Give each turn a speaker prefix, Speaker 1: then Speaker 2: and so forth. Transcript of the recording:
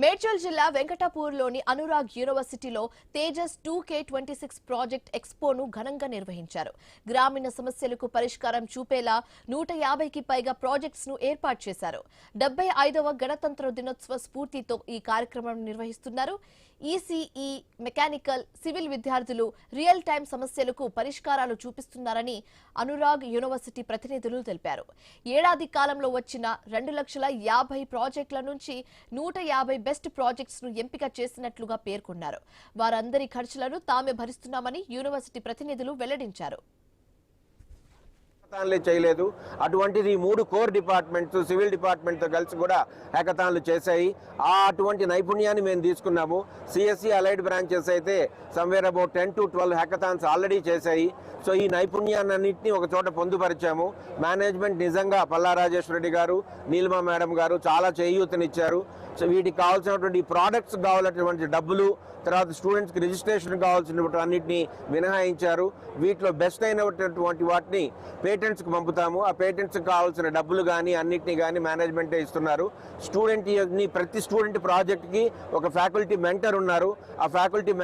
Speaker 1: మేడ్చల్ జిల్లా వెంకటాపూర్లోని అనురాగ్ యూనివర్సిటీలో Tejas 2K26 project ఎక్స్పోను ఘనంగా నిర్వహించారు. గ్రామీణ సమస్యలకు పరిష్కారం చూపేలా 150కి పైగా ప్రాజెక్ట్స్ ను ఏర్పాటు చేశారు. 75వ గణతంత్ర దినోత్సవ స్ఫూర్తితో ఈ కార్యక్రమం నిర్వహిస్తున్నారు. ఈసీఈ, మెకానికల్, సివిల్ విద్యార్థులు రియల్ టైం సమస్యలకు పరిష్కారాలు చూపిస్తున్నారని అనురాగ్ యూనివర్సిటీ ప్రతినిధులు తెలిపారు. ఏడాది కాలంలో వచ్చిన 2,50,000 ప్రాజెక్టుల నుంచి 150 బెస్ట్ ప్రాజెక్ట్స్ ను ఎంపిక చేసినట్లుగా పేర్కొన్నారు. వారందరి ఖర్చులను తామే భరిస్తున్నామని యూనివర్సిటీ ప్రతినిధులు వెల్లడించారు.
Speaker 2: చేయలేదు అటువంటిది 3 కోర్ డిపార్ట్మెంట్స్ సివిల్ డిపార్ట్మెంట్ తో కలిసి కూడా హ్యాకథాన్లు చేశాయి. అటువంటి నైపుణ్యాన్ని మేము తీసుకున్నాము. సిఎస్సి అలైడ్ బ్రాంచెస్ అయితే somewhere about 10 to 12 hackathons already చేశాయి. సో ఈ నైపుణ్యాన్నింటినీ ఒక చోట పొందుపరిచాము. మేనేజ్మెంట్ నిజంగా పల్లా రాజేశ్వర రెడ్డి గారు, నీలిమా మేడం గారు చాలా చేయూతనిచ్చారు. సో వీటికి కావాల్సినటువంటి ప్రోడక్ట్స్ కావాల్సినటువంటి డబ్బులు, తర్వాత స్టూడెంట్స్కి రిజిస్ట్రేషన్ కావాల్సినటువంటి అన్నింటినీ మినహాయించారు. వీటిలో బెస్ట్ అయినటువంటి వాటిని పేటెంట్స్కి పంపుతాము. ఆ పేటెంట్స్కి కావాల్సిన డబ్బులు కానీ అన్నింటినీ కానీ మేనేజ్మెంటే ఇస్తున్నారు. ప్రతి స్టూడెంట్ ప్రాజెక్ట్కి ఒక ఫ్యాకల్టీ మెంటర్ ఉన్నారు. ఆ ఫ్యాకల్టీ